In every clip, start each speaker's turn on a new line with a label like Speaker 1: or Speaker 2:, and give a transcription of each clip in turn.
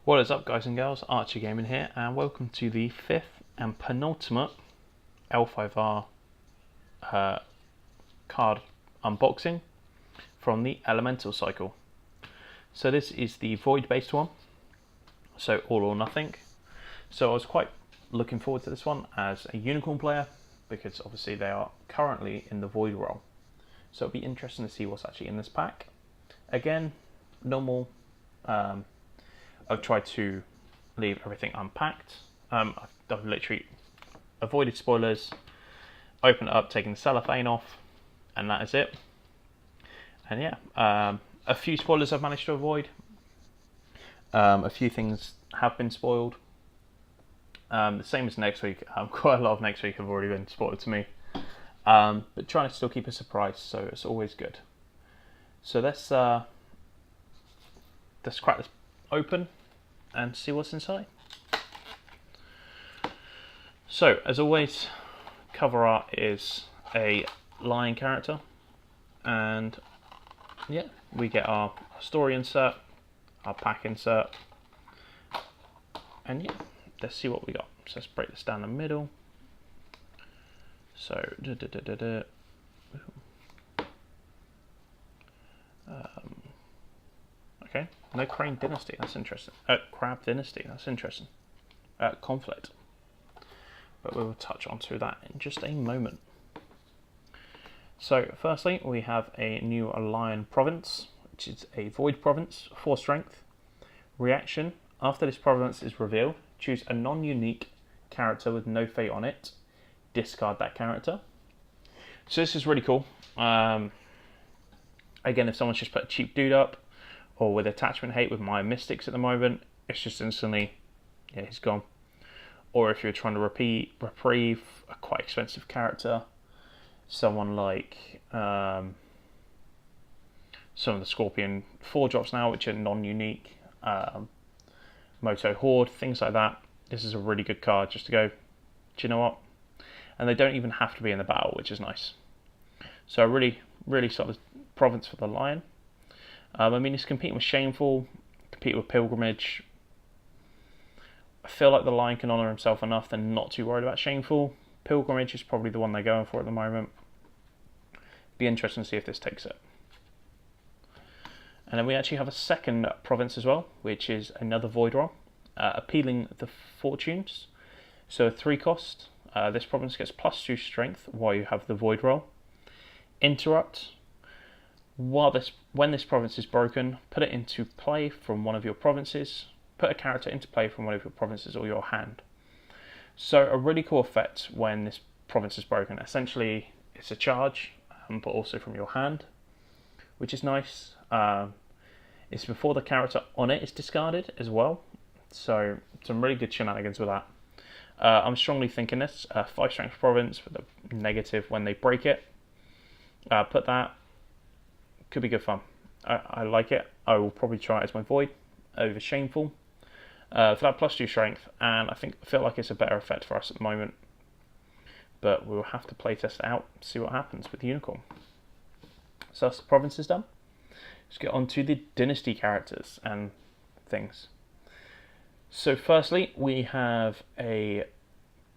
Speaker 1: What is up, guys and girls? Archie Gaming here, and welcome to the fifth and penultimate L5R card unboxing from the Elemental cycle. So this is the Void based one, so all or nothing. So I was quite looking forward to this one as a Unicorn player, because obviously they are currently in the Void role. So it'll be interesting to see what's actually in this pack. Again, normal. I've tried to leave everything unpacked. I've literally avoided spoilers, opened it up, taken the cellophane off, and that is it. And yeah, a few spoilers I've managed to avoid. A few things have been spoiled. The same as next week. Quite a lot of next week have already been spoiled to me. But trying to still keep a surprise, so it's always good. So let's crack this open and see what's inside. So, as always, cover art is a lion character, and yeah, we get our story insert, our pack insert, and yeah, let's see what we got. So let's break this down the middle. So, okay, no Crane Dynasty, that's interesting. Crab Dynasty, that's interesting. Conflict. But we will touch onto that in just a moment. So, firstly, we have a new Lion Province, which is a Void Province, 4 strength. Reaction: after this province is revealed, choose a non-unique character with no fate on it. Discard that character. So this is really cool. Again, if someone's just put a cheap dude up, or with attachment hate with my Mystics at the moment, it's just instantly, yeah, he's gone. Or if you're trying to reprieve a quite expensive character, someone like some of the Scorpion 4-drops now, which are non-unique, Moto Horde, things like that. This is a really good card just to go, do you know what? And they don't even have to be in the battle, which is nice. So a really, really solid province for the Lion. I mean, it's competing with Shameful, compete with Pilgrimage. I feel like the Lion can honour himself enough, they're not too worried about Shameful. Pilgrimage is probably the one they're going for at the moment. Be interesting to see if this takes it. And then we actually have a second province as well, which is another Void role, Appealing the Fortunes. So a 3 cost. This province gets +2 strength while you have the Void role. Interrupt: when this province is broken, put it into play from one of your provinces. Put a character into play from one of your provinces or your hand. So a really cool effect when this province is broken. Essentially, it's a charge, but also from your hand, which is nice. It's before the character on it is discarded as well. So some really good shenanigans with that. I'm strongly thinking this 5 strength province with a negative when they break it. Put that. Could be good fun. I like it. I will probably try it as my Void over Shameful for that +2 strength, and I feel like it's a better effect for us at the moment. But we will have to playtest it out, see what happens with Unicorn. So that's the provinces done. Let's get on to the Dynasty characters and things. So firstly, we have a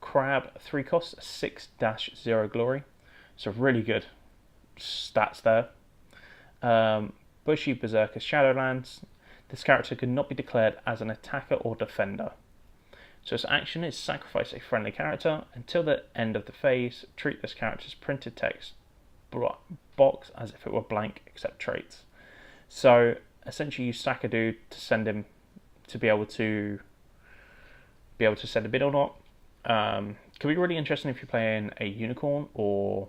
Speaker 1: Crab 3 cost, 6-0 glory. So really good stats there. Bushy Berserker Shadowlands. This character could not be declared as an attacker or defender. So its action is sacrifice a friendly character. Until the end of the phase, treat this character's printed text box as if it were blank except traits. So essentially you sack a dude to send him to be able to send a bid or not. Could be really interesting if you're playing a Unicorn or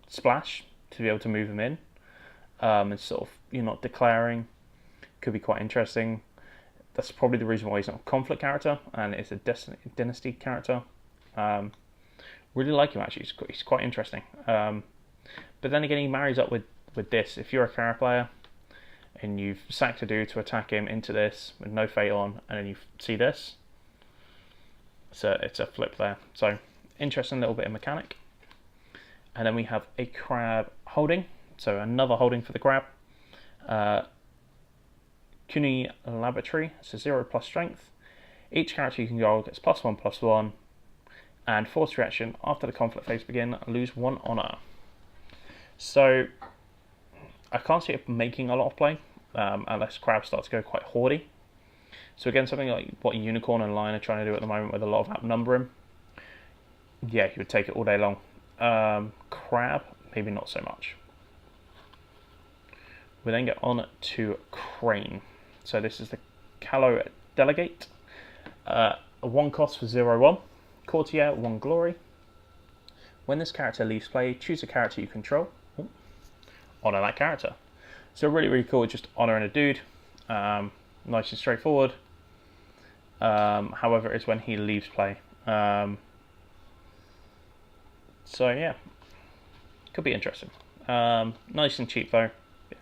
Speaker 1: Splash to be able to move him in. And sort of you're not declaring. Could be quite interesting. That's probably the reason why he's not a conflict character and it's a dynasty character. Really like him actually. He's quite interesting. But then again, he marries up with this. If you're a Kara player and you've sacked a dude to attack him into this with no fate on, and then you see this, so it's a flip there. So interesting little bit of mechanic. And then we have a Crab holding. So another holding for the Crab. Kuni Laboratory, so 0 plus strength. Each character you control gets +1/+1, and force reaction after the conflict phase begin, lose 1 honor. So I can't see it making a lot of play unless crabs start to go quite hoardy. So again, something like what Unicorn and Lion are trying to do at the moment with a lot of outnumbering, yeah, you would take it all day long. Crab, maybe not so much. We then get on to Crane. So this is the Callow Delegate. A 1 cost for 0/1. Courtier, 1 glory. When this character leaves play, choose a character you control. Honor that character. So really, really cool, just honoring a dude. Nice and straightforward. However, it's when he leaves play. So yeah, could be interesting. Nice and cheap though. Yeah.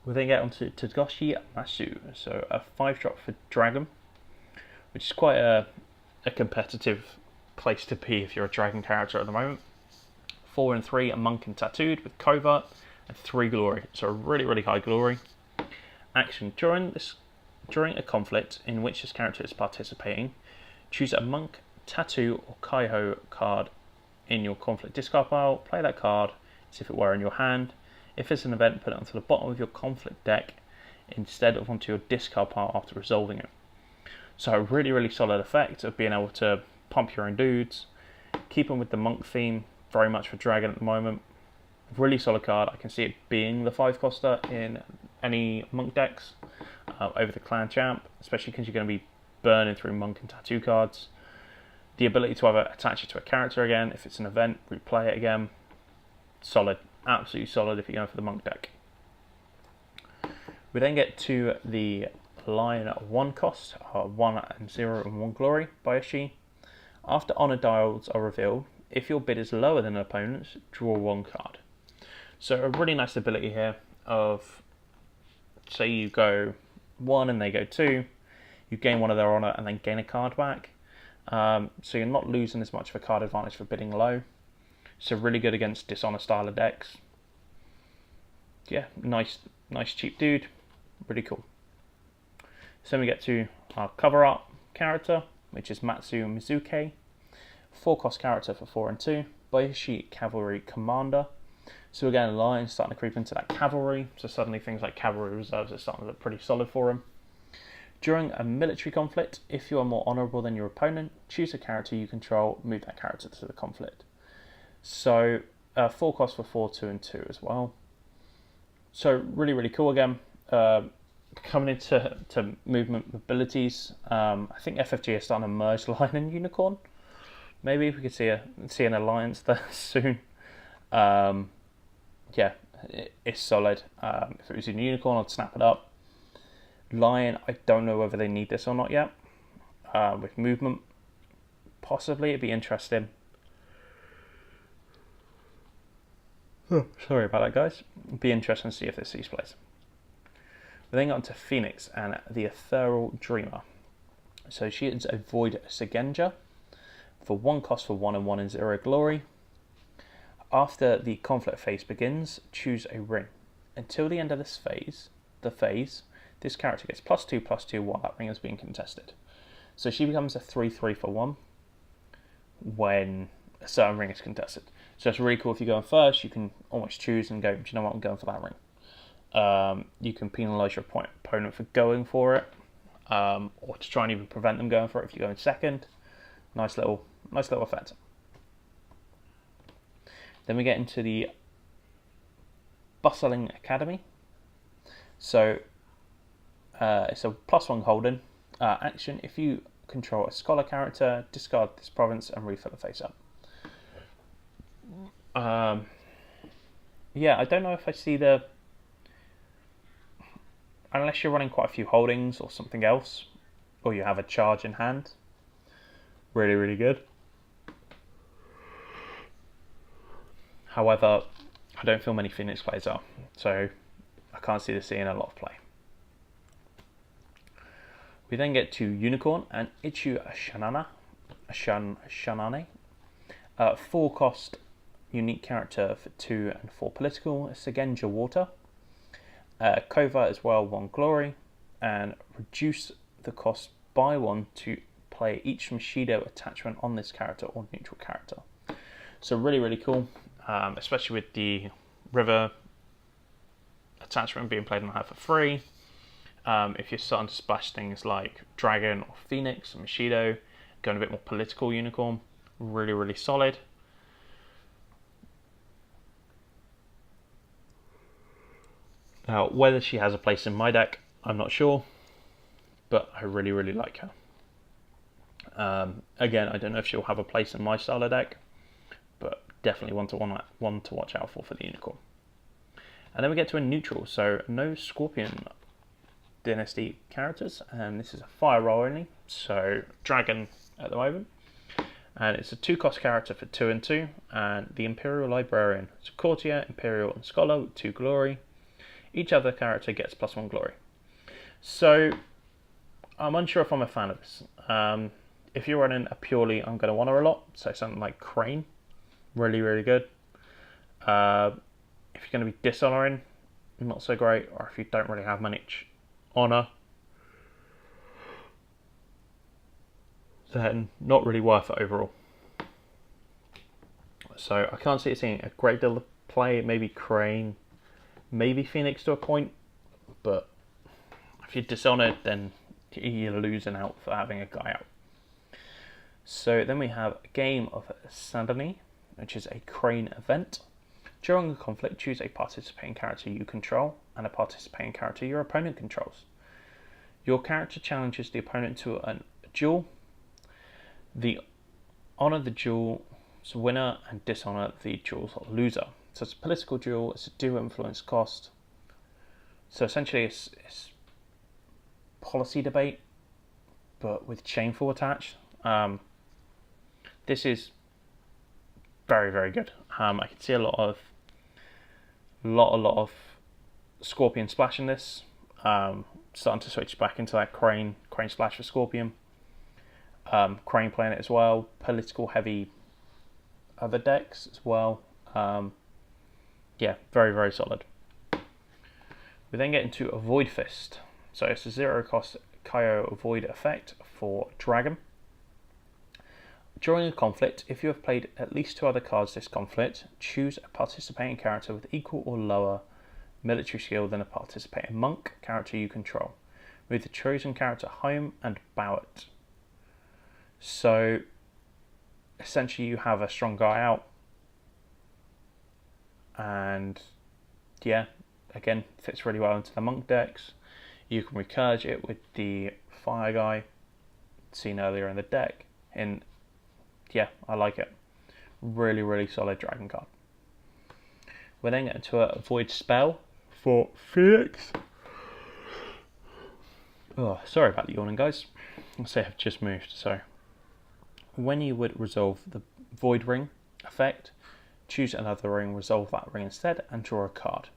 Speaker 1: We then get on to Togoshi Masu. So a 5-drop for Dragon, which is quite a competitive place to be if you're a dragon character at the moment. 4 and 3, a monk and tattooed with covert, and 3 glory. So a really, really high glory. Action: during a conflict in which this character is participating, choose a monk, tattoo, or Kaiho card in your conflict discard pile. Play that card as if it were in your hand. If it's an event, put it onto the bottom of your conflict deck instead of onto your discard pile after resolving it. So a really, really solid effect of being able to pump your own dudes, keep them with the monk theme, very much for dragon at the moment. Really solid card. I can see it being the 5-coster in any monk decks over the clan champ, especially because you're going to be burning through monk and tattoo cards. The ability to either attach it to a character again, if it's an event, replay it again. Solid, absolutely solid if you're going for the monk deck. We then get to the Lion 1 cost, 1 and 0 and 1 glory by Shi. After honor dials are revealed, if your bid is lower than an opponent's, draw 1 card. So a really nice ability here of, say you go 1 and they go 2, you gain 1 of their honor and then gain a card back. So you're not losing as much of a card advantage for bidding low. So really good against dishonor style of decks. Yeah, nice cheap dude, really cool. So then we get to our cover art character, which is Matsu Mizuke. 4-cost character for 4 and 2, Boyashi Cavalry Commander. So again, Lion's starting to creep into that cavalry, so suddenly things like cavalry reserves are starting to look pretty solid for him. During a military conflict, if you are more honourable than your opponent, choose a character you control, move that character to the conflict. So 4 cost for 4, 2 and 2 as well. So really, really cool again. Coming into movement abilities, I think FFG is starting to merge Lion and Unicorn. Maybe we could see an alliance there soon. Yeah, it's solid. If it was in Unicorn, I'd snap it up. Lion, I don't know whether they need this or not yet. With movement, possibly it'd be interesting. Oh, sorry about that, guys. It'd be interesting to see if this sees plays. We then got onto Phoenix and the Ethereal Dreamer. So she is a Void Segenja for 1 cost for 1 and 1 and 0 glory. After the conflict phase begins, choose a ring. Until the end of this phase, this character gets +2/+2 while that ring is being contested. So she becomes a 3/3 for 1 when a certain ring is contested. So it's really cool. If you go in first, you can almost choose and go, do you know what, I'm going for that ring. You can penalise your opponent for going for it, or to try and even prevent them going for it if you go in second. Nice little effect. Then we get into the Bustling Academy. So it's a +1 Holden action. If you control a scholar character, discard this province and refill the face up. Yeah, I don't know if I see unless you're running quite a few holdings or something else, or you have a charge in hand. Really, really good. However, I don't feel many Phoenix plays are, so I can't see this seeing a lot of play. We then get to Unicorn and Ichu Shanane. 4 cost unique character for 2 and 4 political. It's again Water. Covert as well, 1 glory, and reduce the cost by 1 to play each Machido attachment on this character or neutral character. So really, really cool, especially with the River attachment being played on her for free. If you're starting to splash things like Dragon or Phoenix or Machido, going a bit more political unicorn, really, really solid. Now, whether she has a place in my deck, I'm not sure, but I really, really like her. Again, I don't know if she'll have a place in my style of deck, but definitely one to watch out for the unicorn. And then we get to a neutral, so no Scorpion Dynasty characters, and this is a fire roll only, so Dragon at the moment. And it's a 2-cost character for 2 and 2, and the Imperial Librarian. It's a Courtier, Imperial, and Scholar with 2 glory. Each other character gets +1 glory. So I'm unsure if I'm a fan of this. If you're running a purely I'm going to want her a lot, so something like Crane, really, really good. If you're going to be dishonoring, not so great, or if you don't really have much honor, then not really worth it overall. So I can't see it seeing a great deal of play. Maybe Crane, maybe Phoenix to a point, but if you're dishonored, then you're losing out for having a guy out. So then we have Game of Sandony, which is a Crane event. During a conflict, choose a participating character you control and a participating character your opponent controls. Your character challenges the opponent to a duel. Honor the duel's winner and dishonor the duel's loser. So it's a political duel, it's a dual influence cost. So essentially it's policy debate, but with shameful attached. This is very, very good. I can see a lot of Scorpion splash in this. Starting to switch back into that Crane splash for Scorpion. Crane playing it as well. Political heavy other decks as well. Yeah, very, very solid. We then get into a Void Fist. So it's a 0-cost Kaio Void effect for Dragon. During a conflict, if you have played at least 2 other cards this conflict, choose a participating character with equal or lower military skill than a participating monk character you control. Move the chosen character home and bow it. So essentially you have a strong guy out, and yeah, again, fits really well into the monk decks. You can recurge it with the fire guy seen earlier in the deck, and yeah, I like it. Really, really solid dragon card. We then get into a void spell for Phoenix. Oh, sorry about the yawning, guys. I'll say I've just moved, so when you would resolve the void ring effect, choose another ring, resolve that ring instead, and draw a card.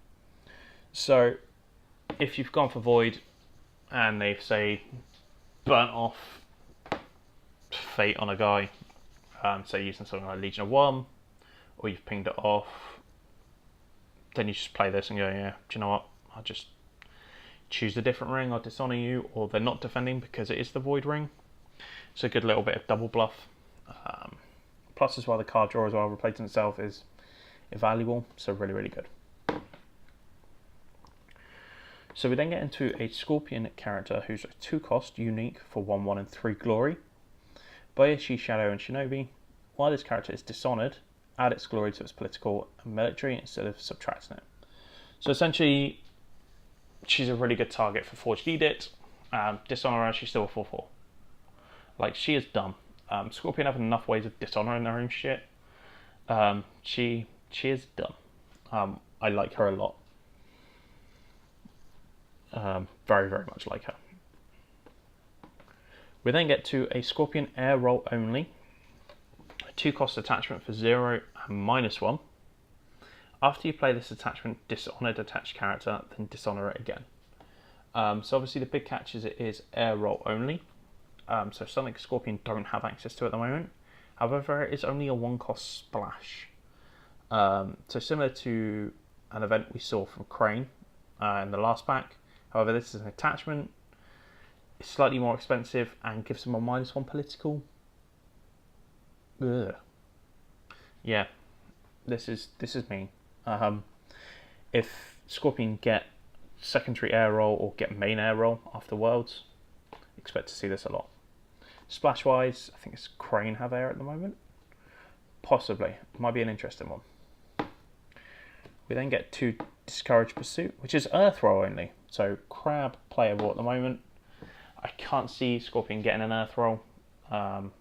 Speaker 1: So if you've gone for void and they've, say, burnt off fate on a guy, say using something like Legion of One, or you've pinged it off, then you just play this and go, yeah, do you know what, I'll just choose a different ring, I'll dishonor you, or they're not defending because it is the void ring. It's a good little bit of double bluff. Plus as well, the card draw as well, replacing itself, is invaluable, so really, really good. So we then get into a Scorpion character who's a 2-cost, unique for 1/1 and 3 glory. Bayashi, Shadow and Shinobi. While this character is dishonored, add its glory to its political and military instead of subtracting it. So essentially, she's a really good target for Forged Edict. Dishonor her, she's still a 4/4. Like, she is dumb. Scorpion have enough ways of dishonoring their own shit. She is dumb. I like her a lot. Very, very much like her. We then get to a Scorpion air roll only. A 2-cost attachment for 0 and -1. After you play this attachment, dishonor attached character, then dishonor it again. So obviously the big catch is it is air roll only. So something Scorpion don't have access to at the moment. However, it is only a 1-cost splash. So similar to an event we saw from Crane in the last pack. However, this is an attachment. It's slightly more expensive and gives them a -1 political. Ugh. Yeah, this is mean. If Scorpion get secondary air roll or get main air roll after Worlds, expect to see this a lot. Splash wise, I think it's Crane have air at the moment. Possibly, might be an interesting one. We then get 2 Discourage Pursuit, which is Earth Roll only. So Crab playable at the moment. I can't see Scorpion getting an Earth Roll. But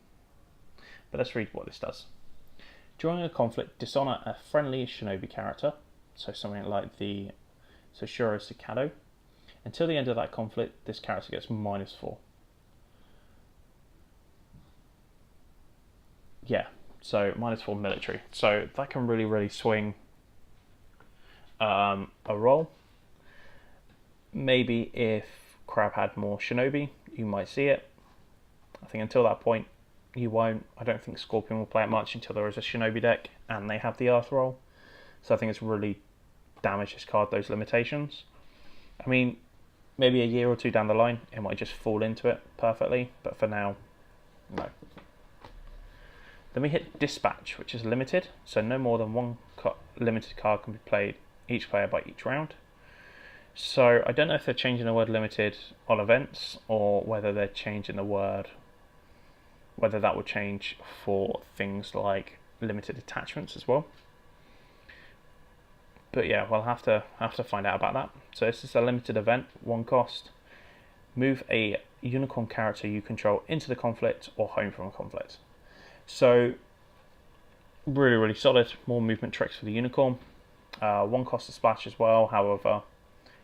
Speaker 1: let's read what this does. During a conflict, dishonour a friendly Shinobi character. So something like the Shuro Cicado. Until the end of that conflict, this character gets -4. Yeah, so -4 military. So that can really swing a roll. Maybe if Crab had more Shinobi, you might see it. I think until that point, you won't. I don't think Scorpion will play it much until there is a Shinobi deck and they have the Earth roll. So I think it's really damaged this card, those limitations. I mean, maybe a year or two down the line, it might just fall into it perfectly. But for now, no. Then we hit Dispatch, which is limited. So no more than one limited card can be played, each player by each round. So I don't know if they're changing the word limited on events or whether they're changing the word, whether that will change for things like limited attachments as well. But yeah, we'll have to find out about that. So this is a limited event, 1 cost. Move a unicorn character you control into the conflict or home from a conflict. So really solid. More movement tricks for the unicorn. 1 cost to splash as well. However,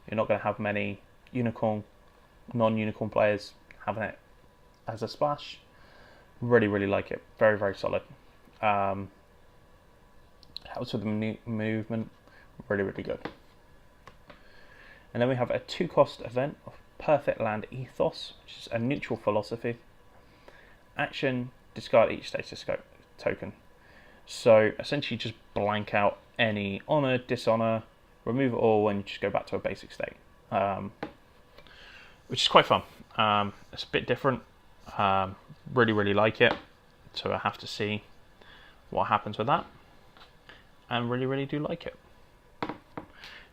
Speaker 1: you're not going to have many non-unicorn players having it as a splash. Really like it. Very solid. Helps with the movement. Really good. And then we have a 2-cost event of Perfect Land Ethos, which is a neutral philosophy. Action, discard each status token. So essentially just blank out any honour, dishonour, remove it all and just go back to a basic state. Which is quite fun. It's a bit different. Really like it. So I have to see what happens with that. And really do like it.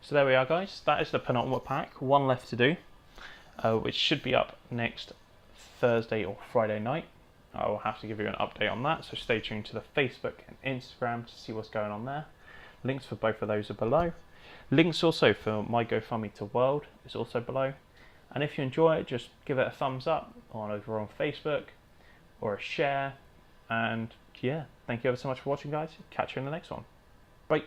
Speaker 1: So there we are, guys. That is the penultimate pack. 1 left to do, which should be up next Thursday or Friday night. I will have to give you an update on that, so stay tuned to the Facebook and Instagram to see what's going on there. Links for both of those are below. Links also for my GoFundMe to World is also below. And if you enjoy it, just give it a thumbs up over on Facebook or a share. And yeah, thank you ever so much for watching, guys. Catch you in the next one. Bye.